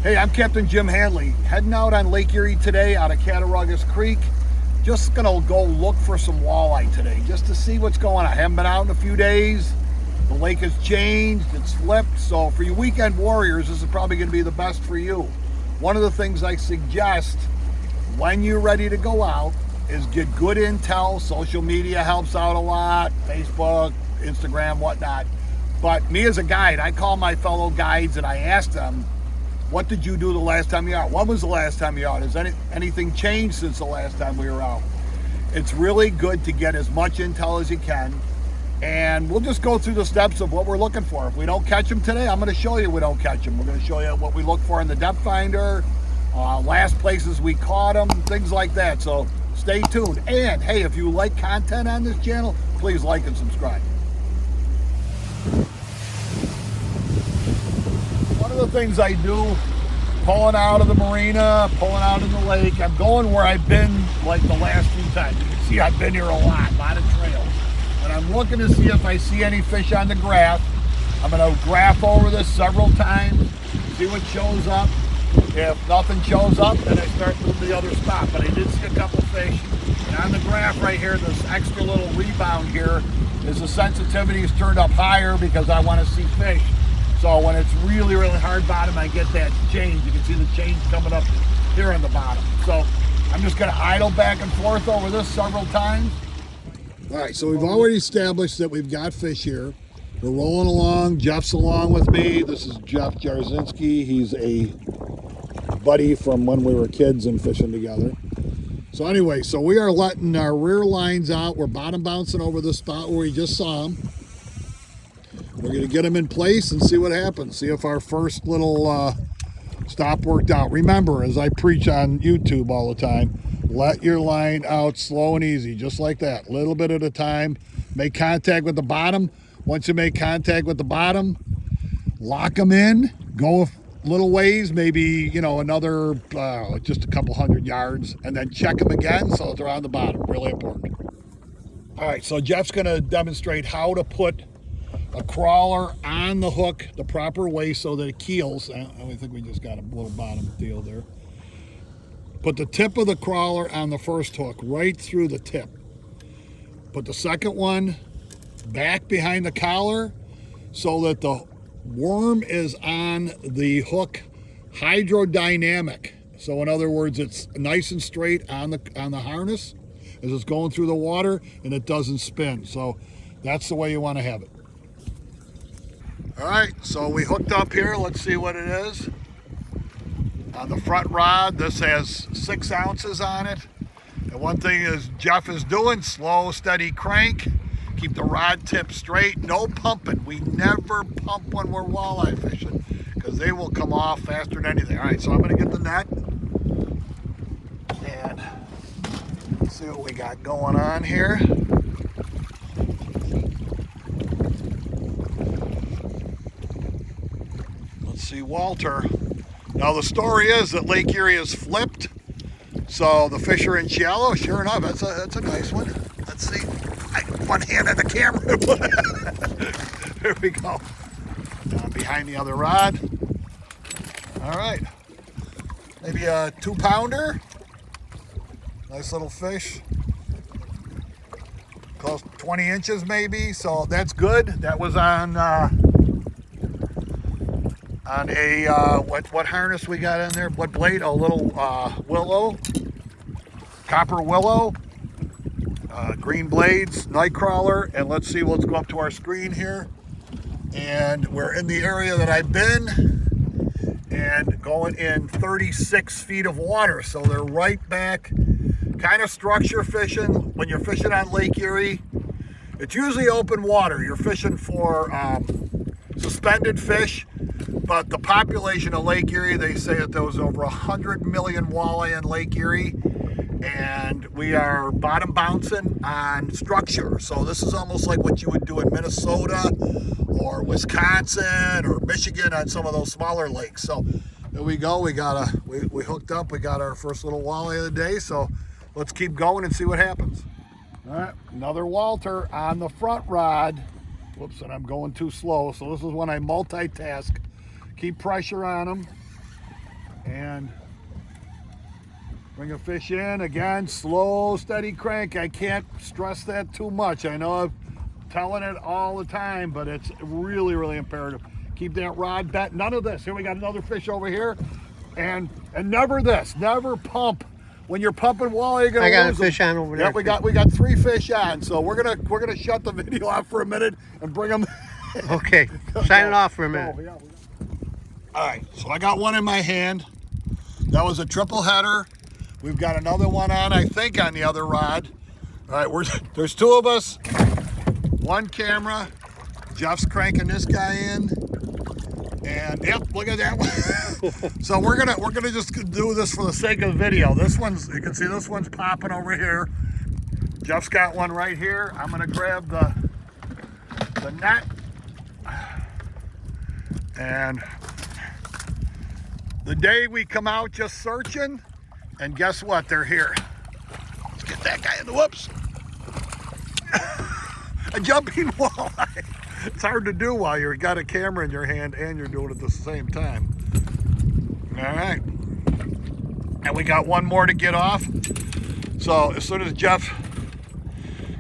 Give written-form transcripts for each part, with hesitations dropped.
Hey, I'm Captain Jim Hanley, heading out on Lake Erie today out of Cattaraugus Creek. Just gonna go look for some walleye today, just to see what's going on. I haven't been out in a few days. The lake has changed, it's flipped. So for you weekend warriors, this is probably gonna be the best for you. One of the things I suggest when you're ready to go out is get good intel. Social media helps out a lot, Facebook, Instagram, whatnot. But me as a guide, I call my fellow guides and I ask them, what did you do the last time you were out? When was the last time you were out? Has anything changed since the last time we were out? It's really good to get as much intel as you can. And we'll just go through the steps of what we're looking for. If we don't catch them today, I'm going to show you we don't catch them. We're going to show you what we look for in the depth finder, last places we caught them, things like that. So stay tuned. And hey, if you like content on this channel, please like and subscribe. One of the things I do, pulling out of the marina, pulling out in the lake, I'm going where I've been like the last few times. You can see I've been here a lot of trails. And I'm looking to see if I see any fish on the graph. I'm going to graph over this several times, see what shows up. If nothing shows up, then I start moving to the other spot. But I did see a couple fish. And on the graph right here, this extra little rebound here is the sensitivity is turned up higher because I want to see fish. So when it's really, really hard bottom, I get that change. You can see the change coming up here on the bottom. So I'm just going to idle back and forth over this several times. All right, so we've already established that we've got fish here. We're rolling along. Jeff's along with me. This is Jeff Jarzynski. He's a buddy from when we were kids and fishing together. So anyway, so we are letting our rear lines out. We're bottom bouncing over the spot where we just saw them. We're going to get them in place and see what happens. See if our first little stop worked out. Remember, as I preach on YouTube all the time, let your line out slow and easy, just like that. Little bit at a time. Make contact with the bottom. Once you make contact with the bottom, lock them in. Go a little ways, maybe, you know, another just a couple hundred yards, and then check them again so they're on the bottom. Really important. All right, so Jeff's going to demonstrate how to put a crawler on the hook the proper way so that it keels. I think we just got a little bottom deal there. Put the tip of the crawler on the first hook right through the tip. Put the second one back behind the collar so that the worm is on the hook hydrodynamic. So in other words, it's nice and straight on the harness as it's going through the water and it doesn't spin. So that's the way you want to have it. All right, so we hooked up here. Let's see what it is. On the front rod, this has 6 ounces on it. And one thing is Jeff is doing, slow, steady crank. Keep the rod tip straight, no pumping. We never pump when we're walleye fishing because they will come off faster than anything. All right, so I'm gonna get the net and see what we got going on here. See Walter. Now the story is that Lake Erie is flipped, so the fish are in shallow. Sure enough, that's a nice one. Let's see. One hand on the camera. There we go. Down behind the other rod. All right. Maybe a 2-pounder. Nice little fish. Close to 20 inches maybe. So that's good. That was on a what harness we got in there? What blade? A little willow, copper willow, green blades, night crawler, and let's see. Let's go up to our screen here, and we're in the area that I've been, and going in 36 feet of water. So they're right back, kind of structure fishing. When you're fishing on Lake Erie, it's usually open water. You're fishing for suspended fish. But the population of Lake Erie, they say that there was over 100 million walleye in Lake Erie, and we are bottom bouncing on structure. So this is almost like what you would do in Minnesota or Wisconsin or Michigan on some of those smaller lakes. So there we go. We hooked up. We got our first little walleye of the day. So let's keep going and see what happens. All right, another Walter on the front rod. Whoops, and I'm going too slow. So this is when I multitask. Keep pressure on them. and bring a fish in. Again, slow, steady crank. I can't stress that too much. I know I'm telling it all the time, but it's really, really imperative. Keep that rod bent. None of this. Here we got another fish over here. And never this. Never pump. When you're pumping walleye, you're gonna lose them. I got a fish on over there. Yeah, we got 3 fish on. So we're gonna shut the video off for a minute and bring them. Okay, sign it off for a minute. Oh, yeah. All right, so I got one in my hand. That was a triple header. We've got another one on, I think, on the other rod. All right, there's 2 of us, 1 camera. Jeff's cranking this guy in, and yep, look at that one. So we're gonna just do this for the sake of the video. This one's, you can see this one's popping over here. Jeff's got one right here. I'm gonna grab the net, and the day we come out just searching, and guess what? They're here. Let's get that guy in the whoops. A jumping walleye. It's hard to do while you've got a camera in your hand and you're doing it at the same time. All right. And we got one more to get off. So as soon as Jeff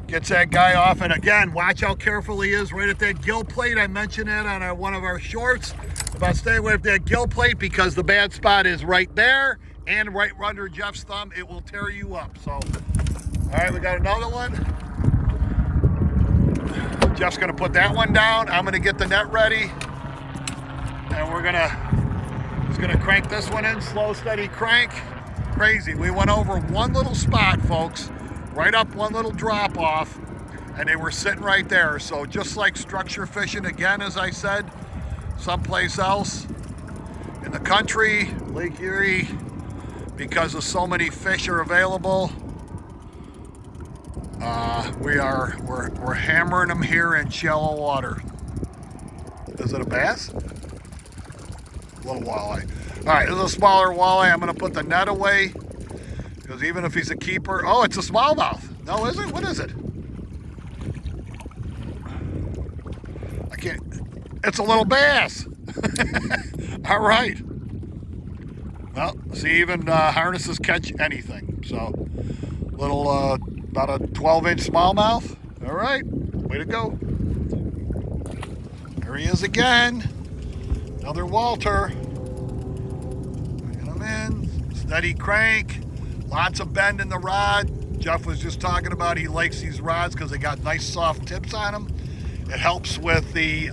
gets that guy off, and again, watch how careful he is right at that gill plate. I mentioned that on one of our shorts about staying away from that gill plate because the bad spot is right there and right under Jeff's thumb. It will tear you up. So, all right, we got another one. Jeff's gonna put that one down. I'm gonna get the net ready, and he's gonna crank this one in, slow, steady crank. Crazy. We went over one little spot, folks, right up one little drop off, and they were sitting right there. So just like structure fishing, again, as I said, someplace else in the country, Lake Erie, because of so many fish are available, we're hammering them here in shallow water. Is it a bass? A little walleye. All right, this is a smaller walleye. I'm gonna put the net away because even if he's a keeper, oh, it's a smallmouth. No, is it? What is it? I can't. It's a little bass. All right. Well, see, even harnesses catch anything. So, little, about a 12-inch smallmouth. All right, way to go. There he is again. Another Walter. Bringing him in. Steady crank. Lots of bend in the rod. Jeff was just talking about he likes these rods because they got nice soft tips on them. It helps with the,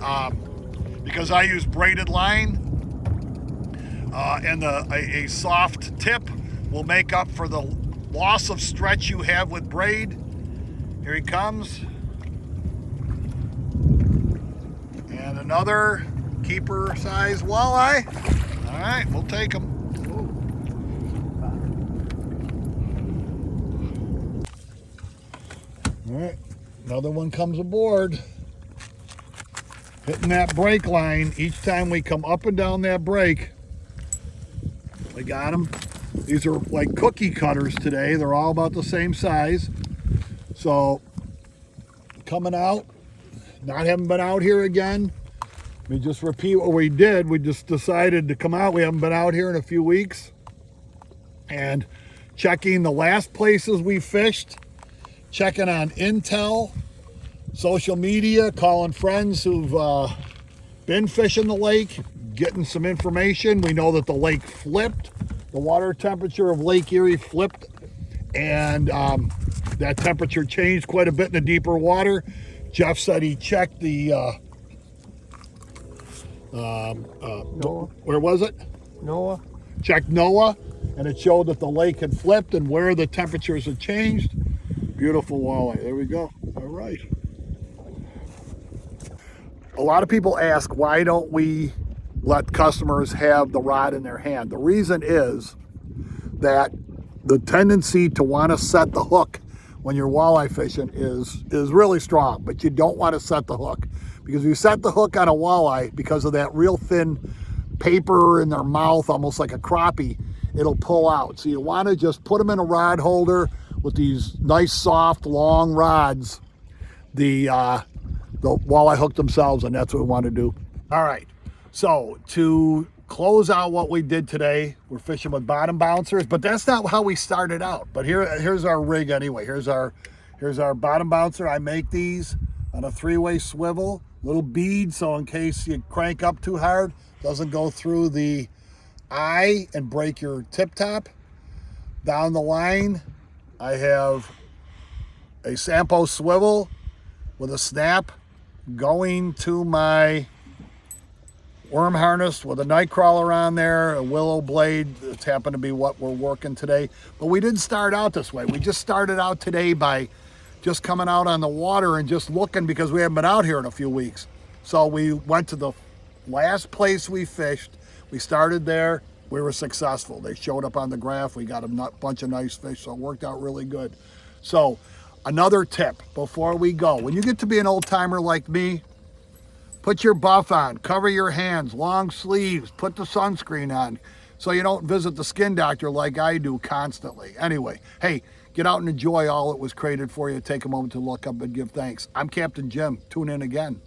because I use braided line, and a soft tip will make up for the loss of stretch you have with braid. Here he comes. And another keeper size walleye. All right, we'll take him. All right, another one comes aboard. Hitting that brake line each time we come up and down that brake. We got them. These are like cookie cutters today. They're all about the same size. So coming out, not having been out here again. We just repeat what we did. We just decided to come out. We haven't been out here in a few weeks. And checking the last places we fished, checking on intel, social media, calling friends who've been fishing the lake, getting some information. We know that the lake flipped. The water temperature of Lake Erie flipped, and that temperature changed quite a bit in the deeper water. Jeff said he checked the, where was it? Noah. Checked NOAA, and it showed that the lake had flipped and where the temperatures had changed. Beautiful walleye. There we go. All right. A lot of people ask, why don't we let customers have the rod in their hand? The reason is that the tendency to want to set the hook when you're walleye fishing is really strong, but you don't want to set the hook, because if you set the hook on a walleye, because of that real thin paper in their mouth, almost like a crappie, it'll pull out. So you want to just put them in a rod holder with these nice, soft, long rods. The walleye hook themselves, and that's what we want to do. All right. So to close out what we did today. We're fishing with bottom bouncers, but that's not how we started out. But here's our rig anyway. Here's our bottom bouncer. I make these on a 3-way swivel, little bead, so in case you crank up too hard, doesn't go through the eye and break your tip top. Down the line, I have a Sampo swivel with a snap going to my worm harness with a night crawler on there, a willow blade. It's happened to be what we're working today. But we didn't start out this way. We just started out today by just coming out on the water and just looking because we haven't been out here in a few weeks. So we went to the last place we fished. We started there. We were successful. They showed up on the graph. We got a bunch of nice fish, so it worked out really good. So another tip before we go. When you get to be an old timer like me, put your buff on, cover your hands, long sleeves, put the sunscreen on so you don't visit the skin doctor like I do constantly. Anyway, hey, get out and enjoy all that was created for you. Take a moment to look up and give thanks. I'm Captain Jim. Tune in again.